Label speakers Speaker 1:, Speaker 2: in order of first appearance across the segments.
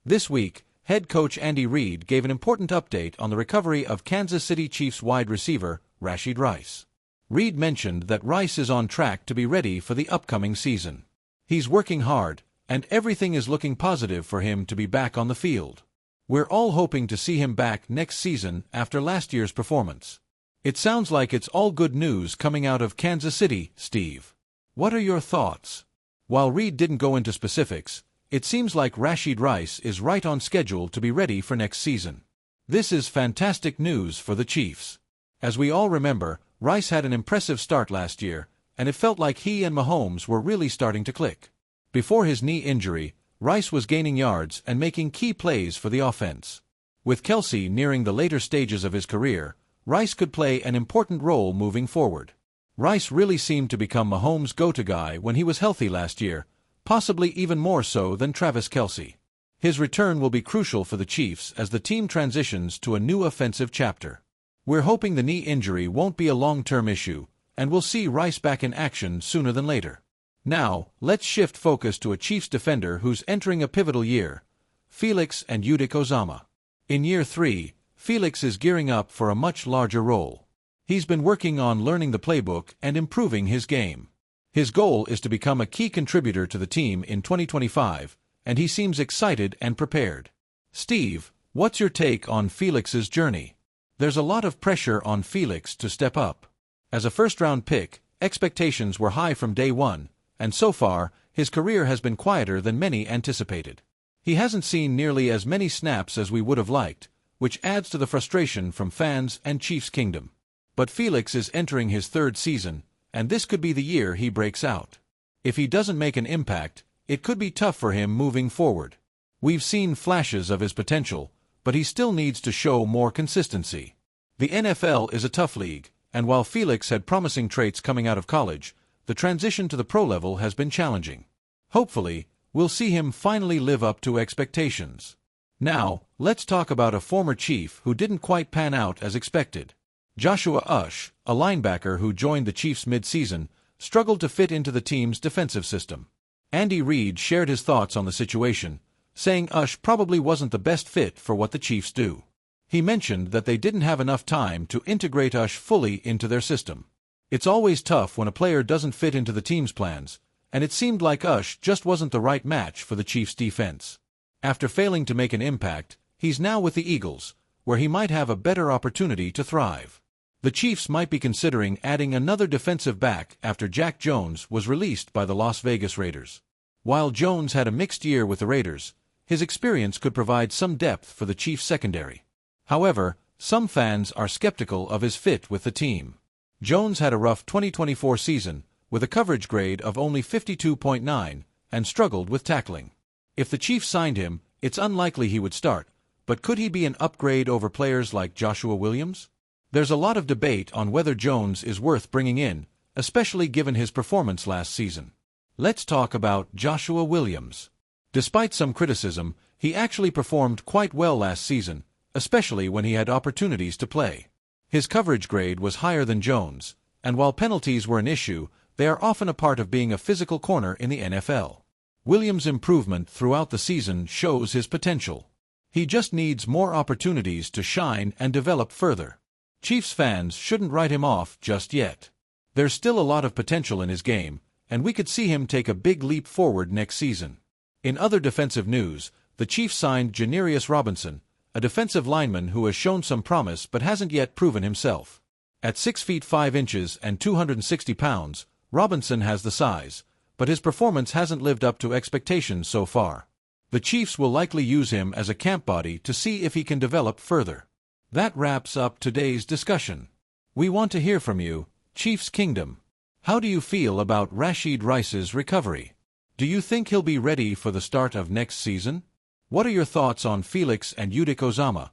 Speaker 1: This week, head coach Andy Reid gave an important update on the recovery of Kansas City Chiefs wide receiver Rasheed Rice. Reid mentioned that Rice is on track to be ready for the upcoming season. He's working hard, and everything is looking positive for him to be back on the field. We're all hoping to see him back next season after last year's performance. It sounds like it's all good news coming out of Kansas City, Steve. What are your thoughts? While Reid didn't go into specifics, it seems like Rasheed Rice is right on schedule to be ready for next season. This is fantastic news for the Chiefs. As we all remember, Rice had an impressive start last year, and it felt like he and Mahomes were really starting to click. Before his knee injury, Rice was gaining yards and making key plays for the offense. With Kelce nearing the later stages of his career, Rice could play an important role moving forward. Rice really seemed to become Mahomes' go-to guy when he was healthy last year, possibly even more so than Travis Kelce. His return will be crucial for the Chiefs as the team transitions to a new offensive chapter. We're hoping the knee injury won't be a long-term issue, and we'll see Rice back in action sooner than later. Now, let's shift focus to a Chiefs defender who's entering a pivotal year, Felix And Yudik Ozama. In year 3, Felix is gearing up for a much larger role. He's been working on learning the playbook and improving his game. His goal is to become a key contributor to the team in 2025, and he seems excited and prepared. Steve, what's your take on Felix's journey? There's a lot of pressure on Felix to step up. As a first-round pick, expectations were high from day one, and so far, his career has been quieter than many anticipated. He hasn't seen nearly as many snaps as we would have liked, which adds to the frustration from fans and Chiefs Kingdom. But Felix is entering his third season, and this could be the year he breaks out. If he doesn't make an impact, it could be tough for him moving forward. We've seen flashes of his potential, but he still needs to show more consistency. The NFL is a tough league, and while Felix had promising traits coming out of college, the transition to the pro level has been challenging. Hopefully, we'll see him finally live up to expectations. Now, let's talk about a former Chief who didn't quite pan out as expected. Joshua Uche, a linebacker who joined the Chiefs mid-season, struggled to fit into the team's defensive system. Andy Reid shared his thoughts on the situation, saying Uche probably wasn't the best fit for what the Chiefs do. He mentioned that they didn't have enough time to integrate Uche fully into their system. It's always tough when a player doesn't fit into the team's plans, and it seemed like Uche just wasn't the right match for the Chiefs' defense. After failing to make an impact, he's now with the Eagles, where he might have a better opportunity to thrive. The Chiefs might be considering adding another defensive back after Jack Jones was released by the Las Vegas Raiders. While Jones had a mixed year with the Raiders, his experience could provide some depth for the Chiefs' secondary. However, some fans are skeptical of his fit with the team. Jones had a rough 2024 season, with a coverage grade of only 52.9, and struggled with tackling. If the Chiefs signed him, it's unlikely he would start, but could he be an upgrade over players like Joshua Williams? There's a lot of debate on whether Jones is worth bringing in, especially given his performance last season. Let's talk about Joshua Williams. Despite some criticism, he actually performed quite well last season, especially when he had opportunities to play. His coverage grade was higher than Jones, and while penalties were an issue, they are often a part of being a physical corner in the NFL. Williams' improvement throughout the season shows his potential. He just needs more opportunities to shine and develop further. Chiefs fans shouldn't write him off just yet. There's still a lot of potential in his game, and we could see him take a big leap forward next season. In other defensive news, the Chiefs signed Janarius Robinson, a defensive lineman who has shown some promise but hasn't yet proven himself. At 6 feet 5 inches and 260 pounds, Robinson has the size, but his performance hasn't lived up to expectations so far. The Chiefs will likely use him as a camp body to see if he can develop further. That wraps up today's discussion. We want to hear from you, Chiefs Kingdom. How do you feel about Rasheed Rice's recovery? Do you think he'll be ready for the start of next season? What are your thoughts on Felix And Yudik Ozama?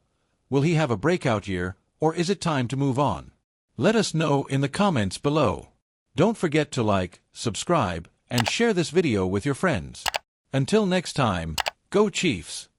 Speaker 1: Will he have a breakout year, or is it time to move on? Let us know in the comments below. Don't forget to like, subscribe, and share this video with your friends. Until next time, go Chiefs!